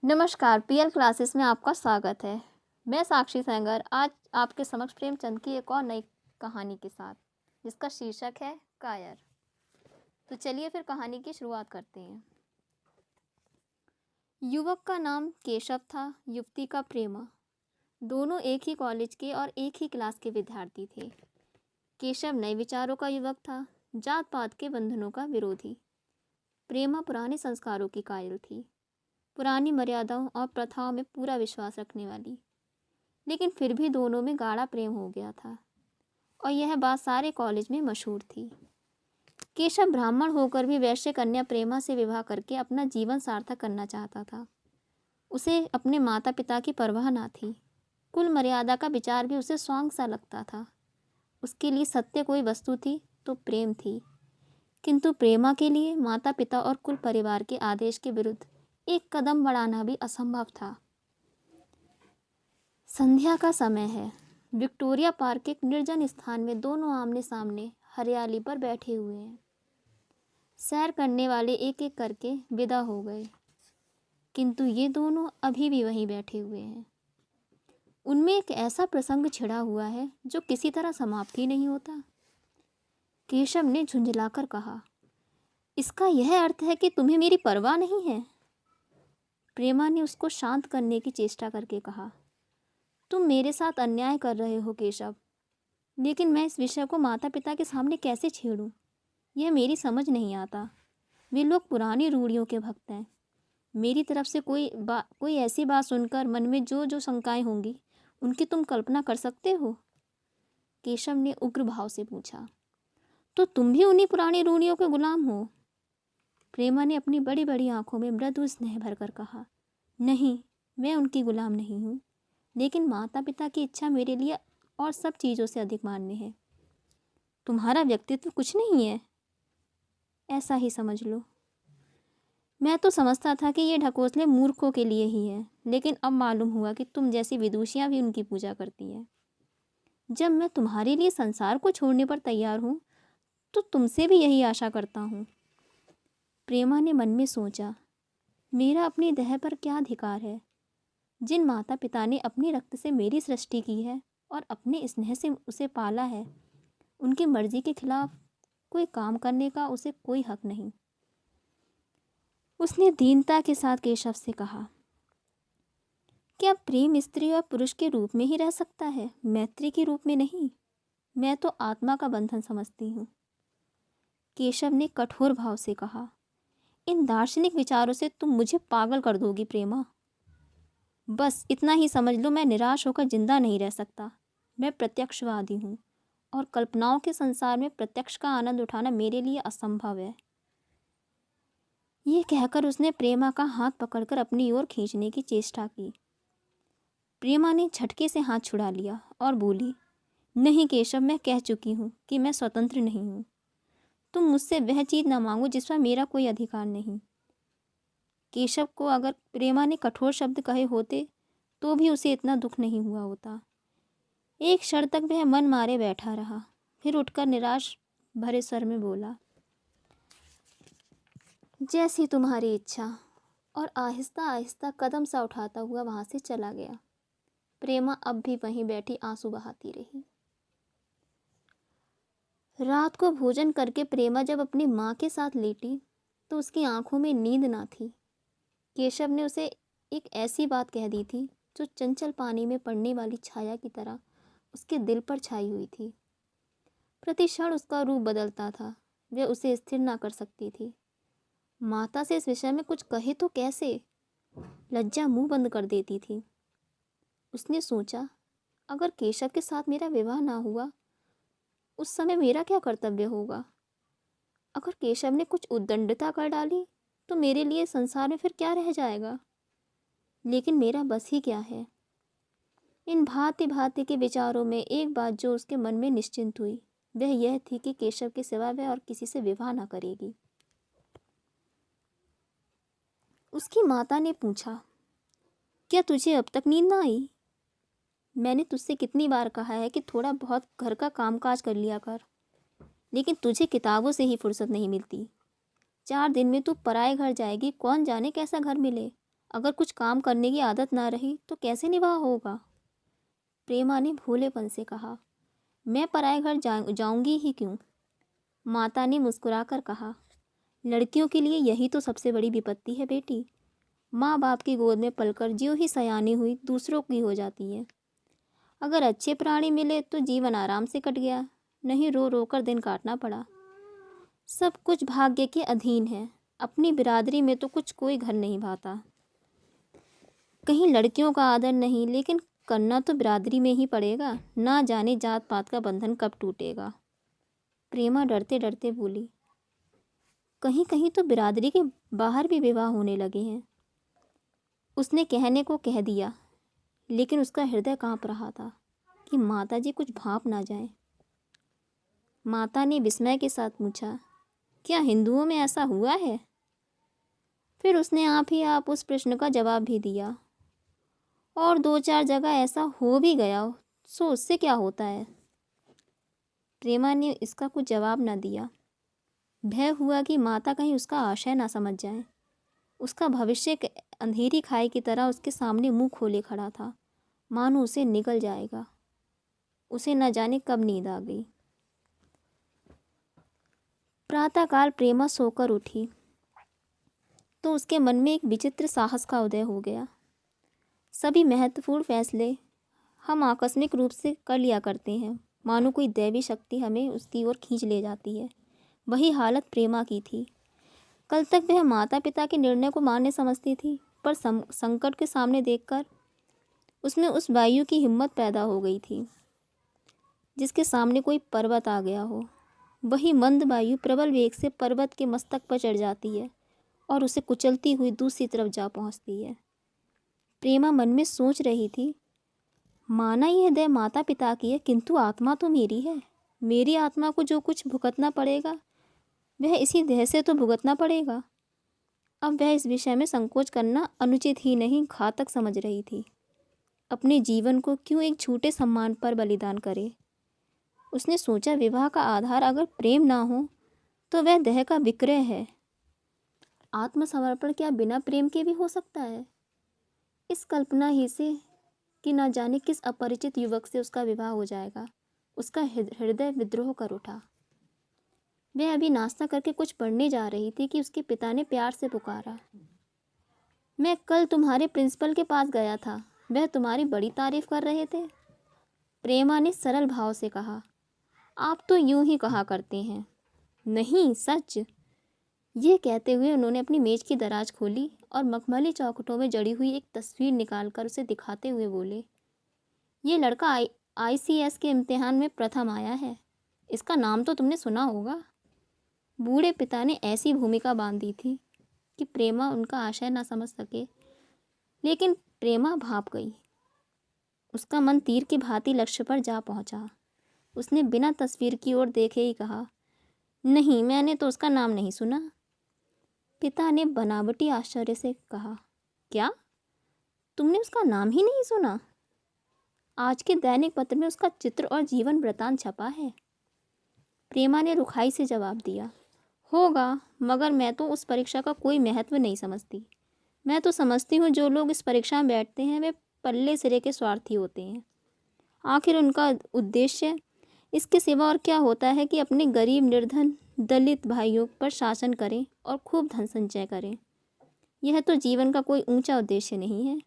नमस्कार, PL classes में आपका स्वागत है। मैं साक्षी सेंगर आज आपके समक्ष प्रेमचंद की एक और नई कहानी के साथ, जिसका शीर्षक है कायर। तो चलिए फिर कहानी की शुरुआत करते हैं। युवक का नाम केशव था, युवती का प्रेमा। दोनों एक ही कॉलेज के और एक ही क्लास के विद्यार्थी थे। केशव नए विचारों का युवक था, जात पात के बंधनों का विरोधी। प्रेमा पुराने संस्कारों की कायल थी, पुरानी मर्यादाओं और प्रथाओं में पूरा विश्वास रखने वाली। लेकिन फिर भी दोनों में गाढ़ा प्रेम हो गया था और यह बात सारे कॉलेज में मशहूर थी। केशव ब्राह्मण होकर भी वैश्य कन्या प्रेमा से विवाह करके अपना जीवन सार्थक करना चाहता था। उसे अपने माता पिता की परवाह ना थी। कुल मर्यादा का विचार भी उसे स्वांग सा लगता था। उसके लिए सत्य कोई वस्तु थी तो प्रेम थी, किंतु प्रेमा के लिए माता पिता और कुल परिवार के आदेश के विरुद्ध एक कदम बढ़ाना भी असंभव था। संध्या का समय है। विक्टोरिया पार्क एक निर्जन स्थान में दोनों आमने सामने हरियाली पर बैठे हुए हैं। सैर करने वाले एक एक करके विदा हो गए, किंतु ये दोनों अभी भी वहीं बैठे हुए हैं। उनमें एक ऐसा प्रसंग छिड़ा हुआ है जो किसी तरह समाप्त ही नहीं होता। केशव ने झुंझलाकर कहा, इसका यह अर्थ है कि तुम्हें मेरी परवाह नहीं है? प्रेमा ने उसको शांत करने की चेष्टा करके कहा, तुम मेरे साथ अन्याय कर रहे हो केशव, लेकिन मैं इस विषय को माता पिता के सामने कैसे छेड़ूं? यह मेरी समझ नहीं आता। वे लोग पुरानी रूढ़ियों के भक्त हैं। मेरी तरफ से कोई ऐसी बात सुनकर मन में जो जो शंकाएं होंगी, उनकी तुम कल्पना कर सकते हो? केशव ने उग्र भाव से पूछा। तो तुम भी उन्हीं पुरानी रूढ़ियों के गुलाम हो? प्रेमा ने अपनी बड़ी बड़ी आंखों में मृदु स्नेह भरकर कहा, नहीं, मैं उनकी गुलाम नहीं हूँ, लेकिन माता पिता की इच्छा मेरे लिए और सब चीज़ों से अधिक मान्य है। तुम्हारा व्यक्तित्व कुछ नहीं है, ऐसा ही समझ लो। मैं तो समझता था कि ये ढकोसले मूर्खों के लिए ही है, लेकिन अब मालूम हुआ कि तुम जैसी विदुषियाँ भी उनकी पूजा करती हैं। जब मैं तुम्हारे लिए संसार को छोड़ने पर तैयार हूँ, तो तुमसे भी यही आशा करता हूँ। प्रेमा ने मन में सोचा, मेरा अपनी देह पर क्या अधिकार है? जिन माता पिता ने अपनी रक्त से मेरी सृष्टि की है और अपने स्नेह से उसे पाला है, उनकी मर्जी के खिलाफ कोई काम करने का उसे कोई हक नहीं। उसने दीनता के साथ केशव से कहा, क्या प्रेम स्त्री और पुरुष के रूप में ही रह सकता है, मैत्री के रूप में नहीं? मैं तो आत्मा का बंधन समझती हूँ। केशव ने कठोर भाव से कहा, इन दार्शनिक विचारों से तुम मुझे पागल कर दोगी प्रेमा। बस इतना ही समझ लो, मैं निराश होकर जिंदा नहीं रह सकता। मैं प्रत्यक्षवादी हूँ और कल्पनाओं के संसार में प्रत्यक्ष का आनंद उठाना मेरे लिए असंभव है। ये कहकर उसने प्रेमा का हाथ पकड़कर अपनी ओर खींचने की चेष्टा की। प्रेमा ने झटके से हाथ छुड़ा लिया और बोली, नहीं केशव, मैं कह चुकी हूँ कि मैं स्वतंत्र नहीं हूँ। तुम मुझसे वह चीज़ न मांगो जिस पर मेरा कोई अधिकार नहीं। केशव को अगर प्रेमा ने कठोर शब्द कहे होते तो भी उसे इतना दुख नहीं हुआ होता। एक क्षण तक वह मन मारे बैठा रहा, फिर उठकर निराश भरे स्वर में बोला, जैसी तुम्हारी इच्छा, और आहिस्ता आहिस्ता कदम सा उठाता हुआ वहाँ से चला गया। प्रेमा अब भी वहीं बैठी आंसू बहाती रही। रात को भोजन करके प्रेमा जब अपनी माँ के साथ लेटी तो उसकी आंखों में नींद ना थी। केशव ने उसे एक ऐसी बात कह दी थी जो चंचल पानी में पड़ने वाली छाया की तरह उसके दिल पर छाई हुई थी। प्रतिक्षण उसका रूप बदलता था, वह उसे स्थिर ना कर सकती थी। माता से इस विषय में कुछ कहे तो कैसे? लज्जा मुंह बंद कर देती थी। उसने सोचा, अगर केशव के साथ मेरा विवाह ना हुआ, उस समय मेरा क्या कर्तव्य होगा? अगर केशव ने कुछ उद्दंडता कर डाली तो मेरे लिए संसार में फिर क्या रह जाएगा? लेकिन मेरा बस ही क्या है? इन भांति भांति के विचारों में एक बात जो उसके मन में निश्चिंत हुई, वह यह थी कि केशव के सिवा वह और किसी से विवाह ना करेगी। उसकी माता ने पूछा, क्या तुझे अब तक नींद ना आई? मैंने तुझसे कितनी बार कहा है कि थोड़ा बहुत घर का कामकाज कर लिया कर, लेकिन तुझे किताबों से ही फुर्सत नहीं मिलती। 4 दिन में तू पराए घर जाएगी, कौन जाने कैसा घर मिले। अगर कुछ काम करने की आदत ना रही तो कैसे निभाा होगा? प्रेमा ने भोलेपन से कहा। मैं पराए घर जाऊंगी ही क्यों? माता ने मुस्कुराकर कहा। लड़कियों के लिए यही तो सबसे बड़ी विपत्ति है बेटी। माँ बाप की गोद में पलकर ज्यों ही सयानी हुई दूसरों की हो जाती है। अगर अच्छे प्राणी मिले तो जीवन आराम से कट गया, नहीं रो रो कर दिन काटना पड़ा। सब कुछ भाग्य के अधीन है। अपनी बिरादरी में तो कुछ कोई घर नहीं भाता। कहीं लड़कियों का आदर नहीं, लेकिन करना तो बिरादरी में ही पड़ेगा। ना जाने जात पात का बंधन कब टूटेगा। प्रेमा डरते डरते बोली। कहीं कहीं तो बिरादरी के बाहर भी विवाह होने लगे हैं। उसने कहने को कह दिया, लेकिन उसका हृदय कांप रहा था कि माताजी कुछ भाप ना जाए। माता ने विस्मय के साथ पूछा, क्या हिंदुओं में ऐसा हुआ है? फिर उसने आप ही आप उस प्रश्न का जवाब भी दिया। और 2-4 जगह ऐसा हो भी गया, सो उससे क्या होता है? प्रेमा ने इसका कुछ जवाब न दिया। भय हुआ कि माता कहीं उसका आशय ना समझ जाए। उसका भविष्य एक अंधेरी खाई की तरह उसके सामने मुंह खोले खड़ा था, मानो उसे निगल जाएगा। उसे न जाने कब नींद आ गई। प्रातःकाल प्रेमा सोकर उठी तो उसके मन में एक विचित्र साहस का उदय हो गया। सभी महत्वपूर्ण फैसले हम आकस्मिक रूप से कर लिया करते हैं, मानो कोई दैवी शक्ति हमें उसकी ओर खींच ले जाती है। वही हालत प्रेमा की थी। कल तक वह माता पिता के निर्णय को मान्य समझती थी, पर संकट के सामने देखकर उसमें उस वायु की हिम्मत पैदा हो गई थी जिसके सामने कोई पर्वत आ गया हो। वही मंद वायु प्रबल वेग से पर्वत के मस्तक पर चढ़ जाती है और उसे कुचलती हुई दूसरी तरफ जा पहुंचती है। प्रेमा मन में सोच रही थी, माना यह देह माता पिता की है, किंतु आत्मा तो मेरी है। मेरी आत्मा को जो कुछ भुगतना पड़ेगा वह इसी देह से तो भुगतना पड़ेगा। अब वह इस विषय में संकोच करना अनुचित ही नहीं, घातक समझ रही थी। अपने जीवन को क्यों एक झूठे सम्मान पर बलिदान करे? उसने सोचा, विवाह का आधार अगर प्रेम ना हो तो वह देह का विक्रय है। आत्मसमर्पण क्या बिना प्रेम के भी हो सकता है? इस कल्पना ही से कि न जाने किस अपरिचित युवक से उसका विवाह हो जाएगा, उसका हृदय विद्रोह कर उठा। वह अभी नाश्ता करके कुछ पढ़ने जा रही थी कि उसके पिता ने प्यार से पुकारा। मैं कल तुम्हारे प्रिंसिपल के पास गया था, वह तुम्हारी बड़ी तारीफ कर रहे थे। प्रेमा ने सरल भाव से कहा। आप तो यूं ही कहा करते हैं। नहीं, सच। यह कहते हुए उन्होंने अपनी मेज की दराज खोली और मखमली चौखटों में जड़ी हुई एक तस्वीर निकालकर उसे दिखाते हुए बोले, ये लड़का ICS के इम्तिहान में प्रथम आया है। इसका नाम तो तुमने सुना होगा। बूढ़े पिता ने ऐसी भूमिका बांधी थी कि प्रेमा उनका आशय ना समझ सके, लेकिन प्रेमा भाप गई। उसका मन तीर की भांति लक्ष्य पर जा पहुंचा। उसने बिना तस्वीर की ओर देखे ही कहा, नहीं, मैंने तो उसका नाम नहीं सुना। पिता ने बनावटी आश्चर्य से कहा, क्या तुमने उसका नाम ही नहीं सुना? आज के दैनिक पत्र में उसका चित्र और जीवन वृतांत छपा है। प्रेमा ने रुखाई से जवाब दिया, होगा, मगर मैं तो उस परीक्षा का कोई महत्व नहीं समझती। मैं तो समझती हूँ जो लोग इस परीक्षा में बैठते हैं वे पल्ले सिरे के स्वार्थी होते हैं। आखिर उनका उद्देश्य इसके सिवा और क्या होता है कि अपने गरीब निर्धन दलित भाइयों पर शासन करें और खूब धन संचय करें। यह तो जीवन का कोई ऊंचा उद्देश्य नहीं है।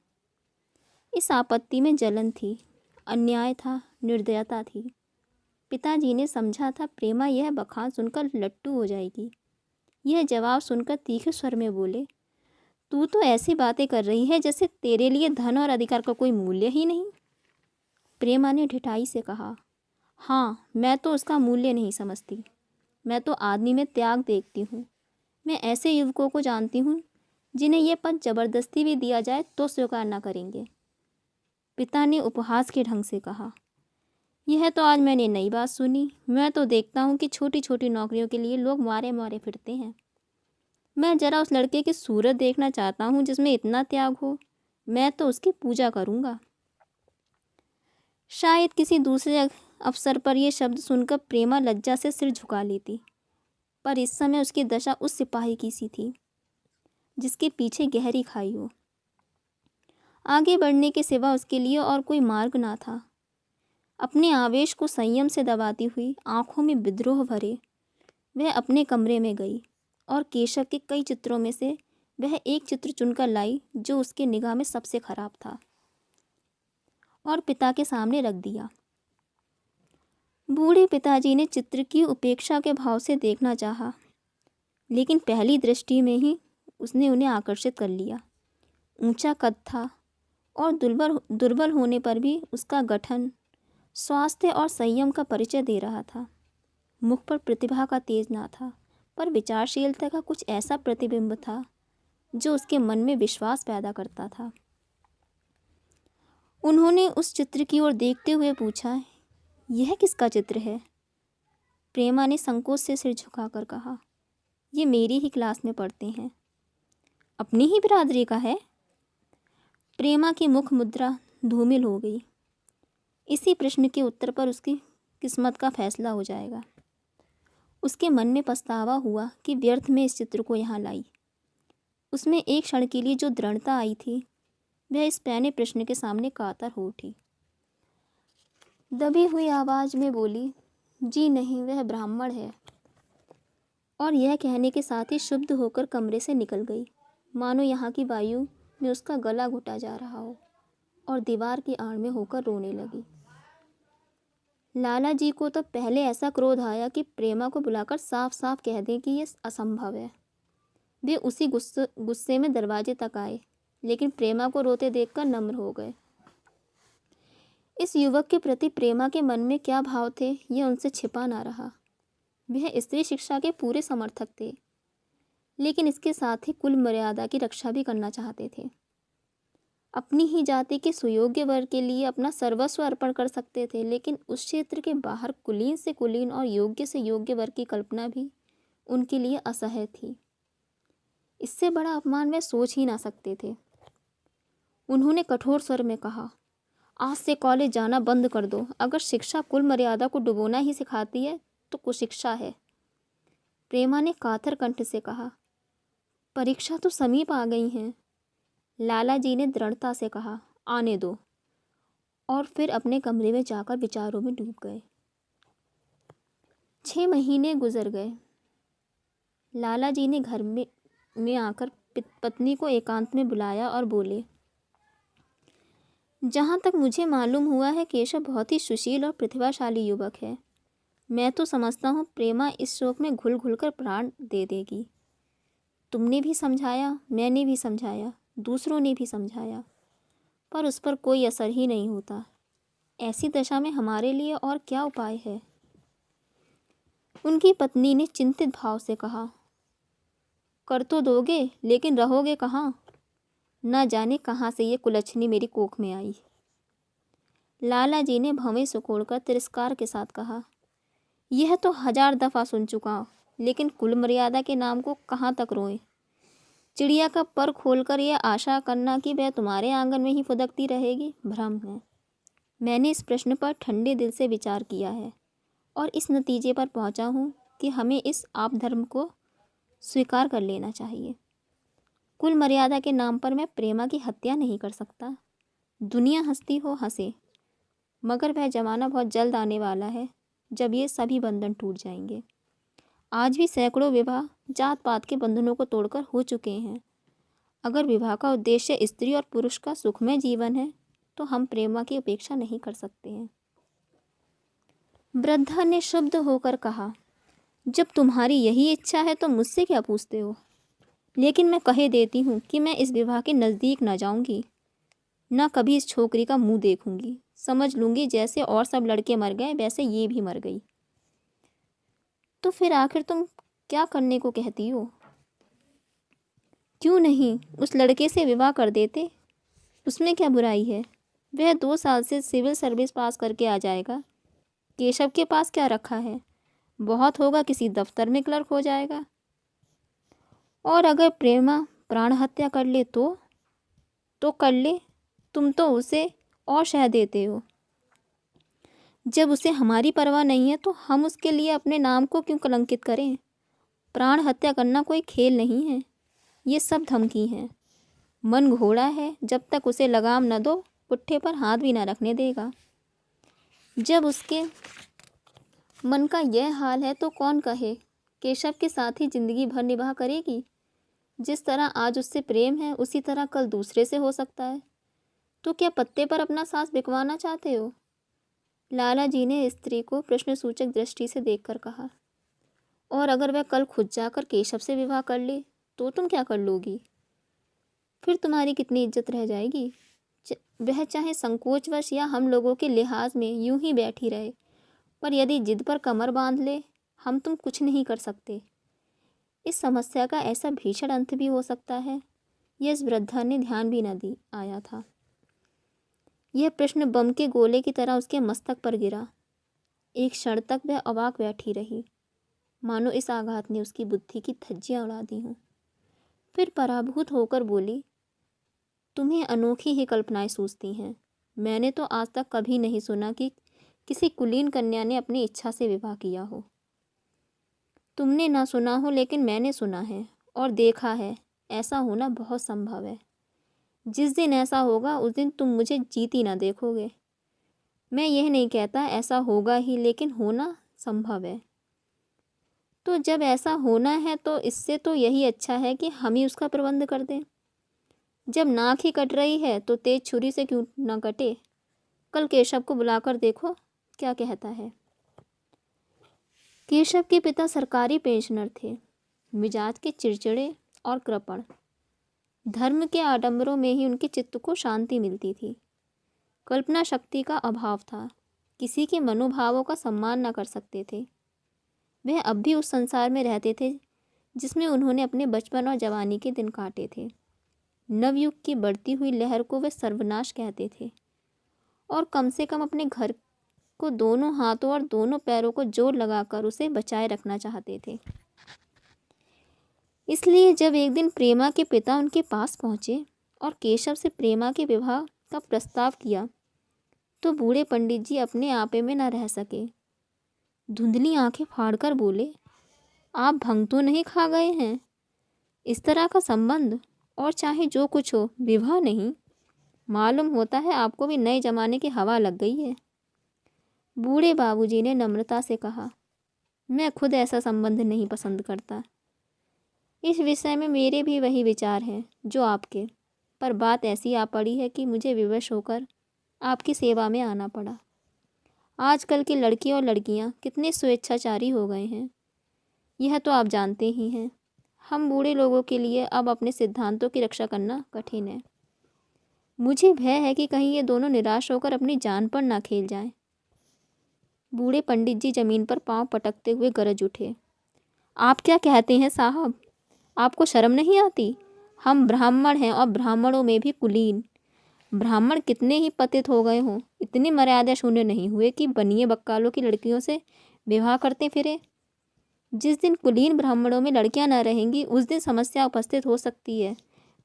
इस आपत्ति में जलन थी, अन्याय था, निर्दयता थी। पिताजी ने समझा था प्रेमा यह बखान सुनकर लट्टू हो जाएगी। यह जवाब सुनकर तीखे स्वर में बोले, तू तो ऐसी बातें कर रही है जैसे तेरे लिए धन और अधिकार का कोई मूल्य ही नहीं। प्रेमा ने ढिठाई से कहा, हाँ, मैं तो उसका मूल्य नहीं समझती। मैं तो आदमी में त्याग देखती हूँ। मैं ऐसे युवकों को जानती हूँ जिन्हें यह पद जबरदस्ती भी दिया जाए तो स्वीकार न करेंगे। पिता ने उपहास के ढंग से कहा, यह तो आज मैंने नई बात सुनी। मैं तो देखता हूँ कि छोटी छोटी नौकरियों के लिए लोग मारे मारे फिरते हैं। मैं जरा उस लड़के की सूरत देखना चाहता हूँ जिसमें इतना त्याग हो। मैं तो उसकी पूजा करूँगा। शायद किसी दूसरे अवसर पर यह शब्द सुनकर प्रेमा लज्जा से सिर झुका लेती, पर इस समय उसकी दशा उस सिपाही की सी थी जिसके पीछे गहरी खाई हो। आगे बढ़ने के सिवा उसके लिए और कोई मार्ग ना था। अपने आवेश को संयम से दबाती हुई, आंखों में विद्रोह भरे, वह अपने कमरे में गई और केशव के कई चित्रों में से वह एक चित्र चुनकर लाई जो उसके निगाह में सबसे खराब था और पिता के सामने रख दिया। बूढ़े पिताजी ने चित्र की उपेक्षा के भाव से देखना चाहा, लेकिन पहली दृष्टि में ही उसने उन्हें आकर्षित कर लिया। ऊंचा कद था और दुर्बल होने पर भी उसका गठन स्वास्थ्य और संयम का परिचय दे रहा था। मुख पर प्रतिभा का तेज ना था, पर विचारशीलता का कुछ ऐसा प्रतिबिंब था जो उसके मन में विश्वास पैदा करता था। उन्होंने उस चित्र की ओर देखते हुए पूछा, यह किसका चित्र है? प्रेमा ने संकोच से सिर झुकाकर कहा, ये मेरी ही क्लास में पढ़ते हैं। अपनी ही बिरादरी का है? प्रेमा की मुख मुद्रा धूमिल हो गई। इसी प्रश्न के उत्तर पर उसकी किस्मत का फैसला हो जाएगा। उसके मन में पछतावा हुआ कि व्यर्थ में इस चित्र को यहाँ लाई। उसमें एक क्षण के लिए जो दृढ़ता आई थी, वह इस पैने प्रश्न के सामने कातर हो उठी। दबी हुई आवाज़ में बोली, जी नहीं, वह ब्राह्मण है। और यह कहने के साथ ही शुद्ध होकर कमरे से निकल गई, मानो यहाँ की वायु में उसका गला घुटा जा रहा हो, और दीवार की आड़ में होकर रोने लगी। लाला जी को तो पहले ऐसा क्रोध आया कि प्रेमा को बुलाकर साफ साफ कह दें कि यह असंभव है। वे उसी गुस्से में दरवाजे तक आए, लेकिन प्रेमा को रोते देखकर नम्र हो गए। इस युवक के प्रति प्रेमा के मन में क्या भाव थे, यह उनसे छिपा ना रहा। वह स्त्री शिक्षा के पूरे समर्थक थे, लेकिन इसके साथ ही कुल मर्यादा की रक्षा भी करना चाहते थे। अपनी ही जाति के सुयोग्य वर्ग के लिए अपना सर्वस्व अर्पण कर सकते थे, लेकिन उस क्षेत्र के बाहर कुलीन से कुलीन और योग्य से योग्य वर्ग की कल्पना भी उनके लिए असह्य थी। इससे बड़ा अपमान वे सोच ही ना सकते थे। उन्होंने कठोर स्वर में कहा, आज से कॉलेज जाना बंद कर दो। अगर शिक्षा कुल मर्यादा को डुबोना ही सिखाती है तो कुशिक्षा है। प्रेमा ने कातर कंठ से कहा, परीक्षा तो समीप आ गई हैं। लाला जी ने दृढ़ता से कहा, आने दो, और फिर अपने कमरे में जाकर विचारों में डूब गए। 6 महीने गुजर गए। लाला जी ने घर में आकर पत्नी को एकांत में बुलाया और बोले, जहाँ तक मुझे मालूम हुआ है, केशव बहुत ही सुशील और प्रतिभाशाली युवक है। मैं तो समझता हूँ प्रेमा इस शोक में घुल घुल कर प्राण दे देगी। तुमने भी समझाया, मैंने भी समझाया, दूसरों ने भी समझाया, पर उस पर कोई असर ही नहीं होता। ऐसी दशा में हमारे लिए और क्या उपाय है? उनकी पत्नी ने चिंतित भाव से कहा, कर तो दोगे, लेकिन रहोगे कहाँ? न जाने कहाँ से ये कुलच्छनी मेरी कोख में आई। लाला जी ने भवें सुकोड़कर तिरस्कार के साथ कहा, यह तो 1000 दफ़ा सुन चुका हूँ, लेकिन कुल मर्यादा के नाम को कहाँ तक रोएं? चिड़िया का पर खोलकर यह आशा करना कि वह तुम्हारे आंगन में ही फुदकती रहेगी, भ्रम है। मैंने इस प्रश्न पर ठंडे दिल से विचार किया है और इस नतीजे पर पहुंचा हूँ कि हमें इस आपधर्म को स्वीकार कर लेना चाहिए। कुल मर्यादा के नाम पर मैं प्रेमा की हत्या नहीं कर सकता। दुनिया हंसती हो हंसे, मगर वह ज़माना बहुत जल्द आने वाला है जब ये सभी बंधन टूट जाएंगे। आज भी सैकड़ों विवाह जात पात के बंधनों को तोड़कर हो चुके हैं। अगर विवाह का उद्देश्य स्त्री और पुरुष का सुखमय जीवन है, तो हम प्रेमा की उपेक्षा नहीं कर सकते हैं। वृद्धा ने शुद्ध होकर कहा, जब तुम्हारी यही इच्छा है तो मुझसे क्या पूछते हो? लेकिन मैं कहे देती हूँ कि मैं इस विवाह के नज़दीक न जाऊँगी, न कभी इस छोकरी का मुंह देखूंगी। समझ लूँगी जैसे और सब लड़के मर गए, वैसे ये भी मर गई। तो फिर आखिर तुम क्या करने को कहती हो? क्यों नहीं उस लड़के से विवाह कर देते? उसमें क्या बुराई है? वह 2 साल से सिविल सर्विस पास करके आ जाएगा। केशव के पास क्या रखा है? बहुत होगा किसी दफ्तर में क्लर्क हो जाएगा। और अगर प्रेमा प्राण हत्या कर ले तो कर ले। तुम तो उसे और शह देते हो। जब उसे हमारी परवाह नहीं है तो हम उसके लिए अपने नाम को क्यों कलंकित करें? प्राण हत्या करना कोई खेल नहीं है, ये सब धमकी है। मन घोड़ा है, जब तक उसे लगाम न दो पुट्ठे पर हाथ भी न रखने देगा। जब उसके मन का यह हाल है तो कौन कहे केशव के साथ ही जिंदगी भर निभाह करेगी। जिस तरह आज उससे प्रेम है उसी तरह कल दूसरे से हो सकता है। तो क्या पत्ते पर अपना सांस बिकवाना चाहते हो? लाला जी ने स्त्री को प्रश्नसूचक दृष्टि से देखकर कहा। और अगर वह कल खुद जाकर केशव से विवाह कर ले तो तुम क्या कर लोगी? फिर तुम्हारी कितनी इज्जत रह जाएगी? वह चाहे संकोचवश या हम लोगों के लिहाज में यूं ही बैठी रहे, पर यदि जिद पर कमर बांध ले हम तुम कुछ नहीं कर सकते। इस समस्या का ऐसा भीषण अंत भी हो सकता है, यह इस वृद्धा ने ध्यान भी न दी आया था। यह प्रश्न बम के गोले की तरह उसके मस्तक पर गिरा। एक क्षण तक वह अवाक बैठी रही, मानो इस आघात ने उसकी बुद्धि की धज्जियां उड़ा दी हों। फिर पराभूत होकर बोली, तुम्हें अनोखी ही कल्पनाएं सूझती हैं। मैंने तो आज तक कभी नहीं सुना कि किसी कुलीन कन्या ने अपनी इच्छा से विवाह किया हो। तुमने ना सुना हो, लेकिन मैंने सुना है और देखा है। ऐसा होना बहुत संभव है। जिस दिन ऐसा होगा उस दिन तुम मुझे जीती ना देखोगे। मैं यह नहीं कहता ऐसा होगा ही, लेकिन होना संभव है। तो जब ऐसा होना है तो इससे तो यही अच्छा है कि हम ही उसका प्रबंध कर दें। जब नाक ही कट रही है तो तेज छुरी से क्यों ना कटे। कल केशव को बुलाकर देखो क्या कहता है। केशव के पिता सरकारी पेंशनर थे, मिजाज के चिड़चिड़े और कृपण। धर्म के आडंबरों में ही उनके चित्त को शांति मिलती थी। कल्पना शक्ति का अभाव था, किसी के मनोभावों का सम्मान न कर सकते थे। वह अब भी उस संसार में रहते थे जिसमें उन्होंने अपने बचपन और जवानी के दिन काटे थे। नवयुग की बढ़ती हुई लहर को वे सर्वनाश कहते थे और कम से कम अपने घर को दोनों हाथों और दोनों पैरों को जोर लगाकर उसे बचाए रखना चाहते थे। इसलिए जब एक दिन प्रेमा के पिता उनके पास पहुँचे और केशव से प्रेमा के विवाह का प्रस्ताव किया तो बूढ़े पंडित जी अपने आपे में न रह सके। धुंधली आंखें फाड़कर बोले, आप भंग तो नहीं खा गए हैं? इस तरह का संबंध, और चाहे जो कुछ हो, विवाह नहीं? मालूम होता है आपको भी नए जमाने की हवा लग गई है। बूढ़े बाबूजी ने नम्रता से कहा, मैं खुद ऐसा संबंध नहीं पसंद करता। इस विषय में मेरे भी वही विचार हैं जो आपके, पर बात ऐसी आ पड़ी है कि मुझे विवश होकर आपकी सेवा में आना पड़ा। आजकल की लड़के और लड़कियां कितने स्वेच्छाचारी हो गए हैं, यह तो आप जानते ही हैं। हम बूढ़े लोगों के लिए अब अपने सिद्धांतों की रक्षा करना कठिन है। मुझे भय है कि कहीं ये दोनों निराश होकर अपनी जान पर ना खेल जाएं। बूढ़े पंडित जी जमीन पर पांव पटकते हुए गरज उठे, आप क्या कहते हैं साहब? आपको शर्म नहीं आती? हम ब्राह्मण हैं और ब्राह्मणों में भी कुलीन। ब्राह्मण कितने ही पतित हो गए हों, इतनी मर्यादा शून्य नहीं हुए कि बनिए बक्कालों की लड़कियों से विवाह करते फिरे। जिस दिन कुलीन ब्राह्मणों में लड़कियां न रहेंगी उस दिन समस्या उपस्थित हो सकती है।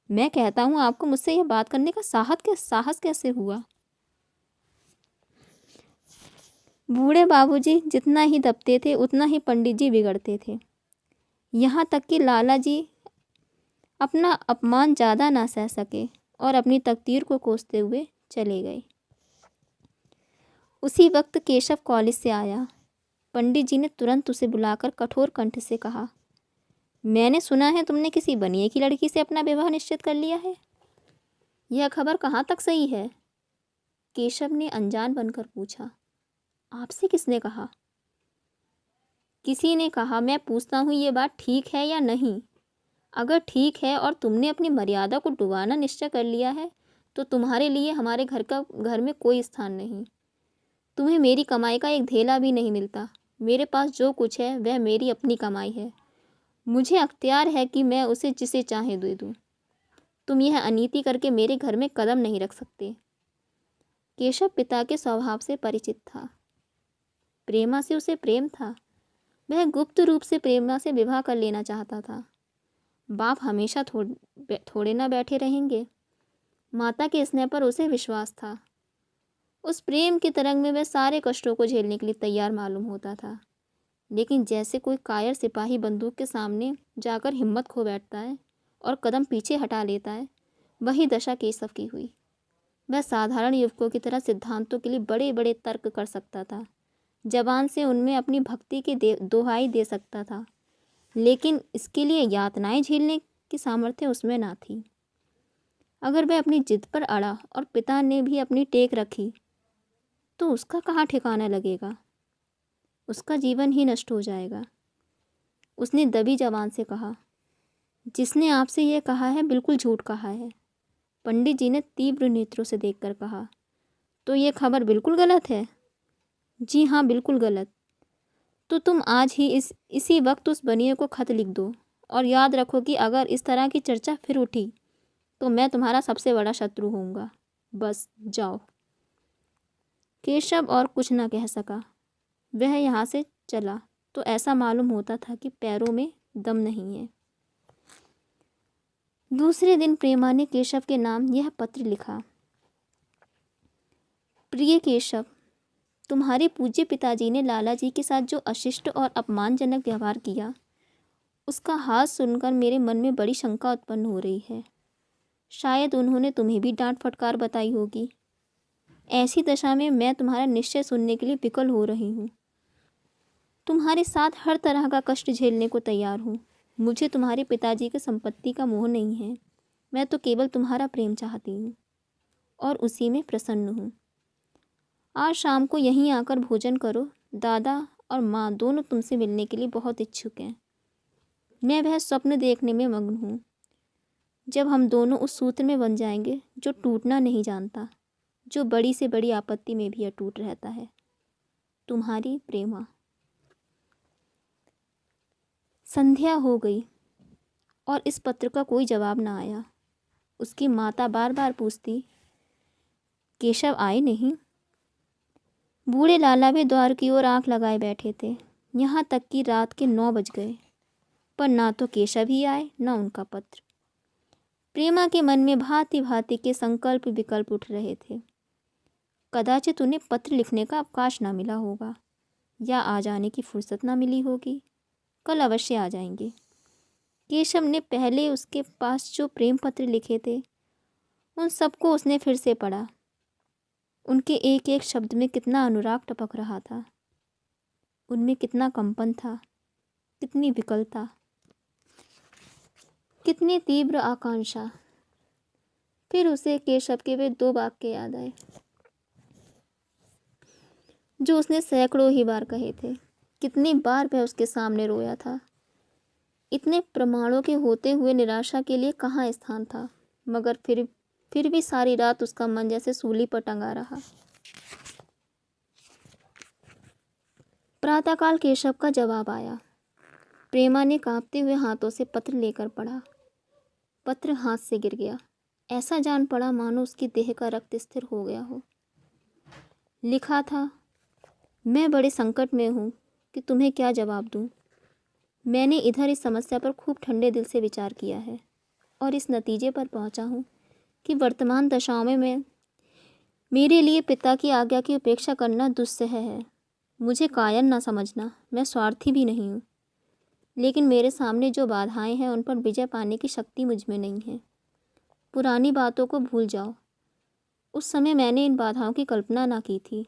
मैं कहता हूँ आपको मुझसे यह बात करने का साहस कैसे हुआ? बूढ़े बाबूजी जितना ही दबते थे उतना ही पंडित जी बिगड़ते थे। यहाँ तक कि लाला जी अपना अपमान ज़्यादा ना सह सके और अपनी तकदीर को कोसते हुए चले गए। उसी वक्त केशव कॉलेज से आया। पंडित जी ने तुरंत उसे बुलाकर कठोर कंठ से कहा, मैंने सुना है तुमने किसी बनिए की लड़की से अपना विवाह निश्चित कर लिया है। यह खबर कहाँ तक सही है? केशव ने अनजान बनकर पूछा। आपसे किसने कहा? किसी ने कहा। मैं पूछता हूँ ये बात ठीक है या नहीं? अगर ठीक है और तुमने अपनी मर्यादा को डुबाना निश्चय कर लिया है तो तुम्हारे लिए हमारे घर में कोई स्थान नहीं। तुम्हें मेरी कमाई का एक धेला भी नहीं मिलता। मेरे पास जो कुछ है वह मेरी अपनी कमाई है। मुझे अख्तियार है कि मैं उसे जिसे चाहे दे दूँ। तुम यह अनीति करके मेरे घर में कदम नहीं रख सकते। केशव पिता के स्वभाव से परिचित था। प्रेमा से उसे प्रेम था। वह गुप्त रूप से प्रेमा से विवाह कर लेना चाहता था। बाप हमेशा थोड़े ना बैठे रहेंगे। माता के स्नेह पर उसे विश्वास था। उस प्रेम की तरंग में वह सारे कष्टों को झेलने के लिए तैयार मालूम होता था। लेकिन जैसे कोई कायर सिपाही बंदूक के सामने जाकर हिम्मत खो बैठता है और कदम पीछे हटा लेता है, वही दशा केशव की हुई। वह साधारण युवकों की तरह सिद्धांतों के लिए बड़े बड़े तर्क कर सकता था, जबान से उनमें अपनी भक्ति की दोहाई दे सकता था, लेकिन इसके लिए यातनाएं झेलने की सामर्थ्य उसमें ना थी। अगर वह अपनी जिद पर अड़ा और पिता ने भी अपनी टेक रखी तो उसका कहाँ ठिकाना लगेगा। उसका जीवन ही नष्ट हो जाएगा। उसने दबी जबान से कहा, जिसने आपसे यह कहा है बिल्कुल झूठ कहा है। पंडित जी ने तीव्र नेत्रों से देखकर कहा, तो ये खबर बिल्कुल गलत है? जी हाँ, बिल्कुल गलत। तो तुम आज ही इसी वक्त उस बनिए को खत लिख दो और याद रखो कि अगर इस तरह की चर्चा फिर उठी तो मैं तुम्हारा सबसे बड़ा शत्रु होऊंगा। बस जाओ। केशव और कुछ न कह सका। वह यहाँ से चला तो ऐसा मालूम होता था कि पैरों में दम नहीं है। दूसरे दिन प्रेमा ने केशव के नाम यह पत्र लिखा। प्रिय केशव, तुम्हारे पूज्य पिताजी ने लाला जी के साथ जो अशिष्ट और अपमानजनक व्यवहार किया, उसका हाल सुनकर मेरे मन में बड़ी शंका उत्पन्न हो रही है। शायद उन्होंने तुम्हें भी डांट फटकार बताई होगी। ऐसी दशा में मैं तुम्हारा निश्चय सुनने के लिए विकल हो रही हूँ। तुम्हारे साथ हर तरह का कष्ट झेलने को तैयार हूँ। मुझे तुम्हारे पिताजी की संपत्ति का मोह नहीं है। मैं तो केवल तुम्हारा प्रेम चाहती हूँ और उसी में प्रसन्न हूँ। आज शाम को यहीं आकर भोजन करो। दादा और माँ दोनों तुमसे मिलने के लिए बहुत इच्छुक हैं। मैं वह स्वप्न देखने में मग्न हूँ जब हम दोनों उस सूत्र में बन जाएंगे जो टूटना नहीं जानता, जो बड़ी से बड़ी आपत्ति में भी अटूट रहता है। तुम्हारी प्रेमा। संध्या हो गई और इस पत्र का कोई जवाब न आया। उसकी माता बार बार पूछती, केशव आए नहीं? बूढ़े लाला भी द्वार की ओर आंख लगाए बैठे थे। यहाँ तक कि रात के 9 बज गए, पर ना तो केशव ही आए, ना उनका पत्र। प्रेमा के मन में भांति भांति के संकल्प विकल्प उठ रहे थे। कदाचित उन्हें पत्र लिखने का अवकाश ना मिला होगा, या आ जाने की फुर्सत ना मिली होगी। कल अवश्य आ जाएंगे। केशव ने पहले उसके पास जो प्रेम पत्र लिखे थे, उन सबको उसने फिर से पढ़ा। उनके एक एक शब्द में कितना अनुराग टपक रहा था। उनमें कितना कंपन था, कितनी विकलता, कितनी तीव्र आकांक्षा। फिर उसे केशव के वे 2 वाक्य याद आए जो उसने सैकड़ों ही बार कहे थे। कितनी बार वह उसके सामने रोया था। इतने प्रमाणों के होते हुए निराशा के लिए कहाँ स्थान था, मगर फिर भी सारी रात उसका मन जैसे सूली पर टंगा रहा। प्रातःकाल केशव का जवाब आया। प्रेमा ने कांपते हुए हाथों से पत्र लेकर पढ़ा। पत्र हाथ से गिर गया। ऐसा जान पड़ा मानो उसकी देह का रक्त स्थिर हो गया हो। लिखा था, मैं बड़े संकट में हूँ कि तुम्हें क्या जवाब दूँ। मैंने इधर इस समस्या पर खूब ठंडे दिल से विचार किया है और इस नतीजे पर पहुँचा हूँ कि वर्तमान दशाओं में मेरे लिए पिता की आज्ञा की उपेक्षा करना दुस्सह है। मुझे कायर ना समझना, मैं स्वार्थी भी नहीं हूँ, लेकिन मेरे सामने जो बाधाएं हैं उन पर विजय पाने की शक्ति मुझ में नहीं है। पुरानी बातों को भूल जाओ। उस समय मैंने इन बाधाओं की कल्पना ना की थी।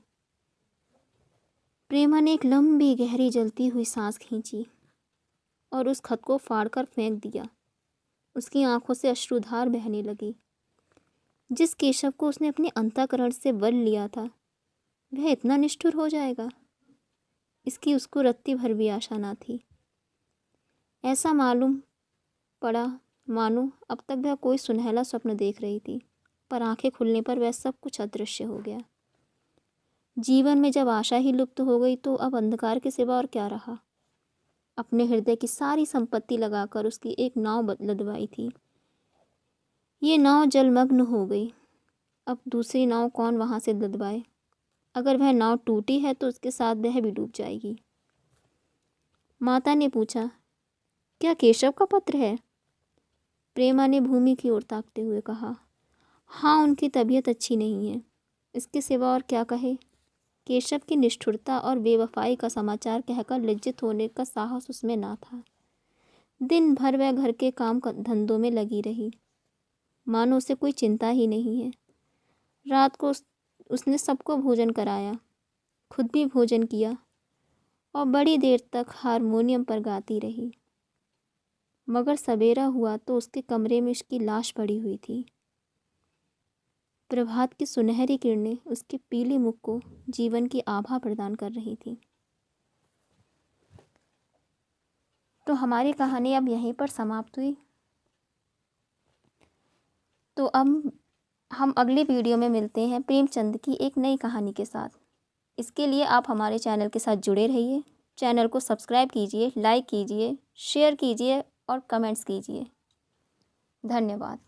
प्रेमा ने एक लंबी गहरी जलती हुई सांस खींची और उस खत को फाड़कर फेंक दिया। उसकी आंखों से अश्रुधार बहने लगी। जिस केशव को उसने अपने अंतःकरण से वर लिया था, वह इतना निष्ठुर हो जाएगा, इसकी उसको रत्ती भर भी आशा ना थी। ऐसा मालूम पड़ा मानो अब तक वह कोई सुनहला स्वप्न देख रही थी, पर आंखें खुलने पर वह सब कुछ अदृश्य हो गया। जीवन में जब आशा ही लुप्त हो गई तो अब अंधकार के सिवा और क्या रहा। अपने हृदय की सारी संपत्ति लगाकर उसकी एक नाव लदवाई थी। ये नाव जलमग्न हो गई। अब दूसरी नाव कौन वहाँ से लदवाए। अगर वह नाव टूटी है तो उसके साथ वह भी डूब जाएगी। माता ने पूछा, क्या केशव का पत्र है? प्रेमा ने भूमि की ओर ताकते हुए कहा, हाँ, उनकी तबीयत अच्छी नहीं है। इसके सिवा और क्या कहे। केशव की निष्ठुरता और बेवफाई का समाचार कहकर लज्जित होने का साहस उसमें ना था। दिन भर वह घर के काम धंधों में लगी रही। मानो उसे कोई चिंता ही नहीं है। रात को उसने सबको भोजन कराया, खुद भी भोजन किया और बड़ी देर तक हारमोनियम पर गाती रही। मगर सवेरा हुआ तो उसके कमरे में उसकी लाश पड़ी हुई थी। प्रभात की सुनहरी किरणें उसके पीले मुख को जीवन की आभा प्रदान कर रही थी। तो हमारी कहानी अब यहीं पर समाप्त हुई। तो अब हम अगली वीडियो में मिलते हैं प्रेमचंद की एक नई कहानी के साथ। इसके लिए आप हमारे चैनल के साथ जुड़े रहिए। चैनल को सब्सक्राइब कीजिए, लाइक कीजिए, शेयर कीजिए और कमेंट्स कीजिए। धन्यवाद।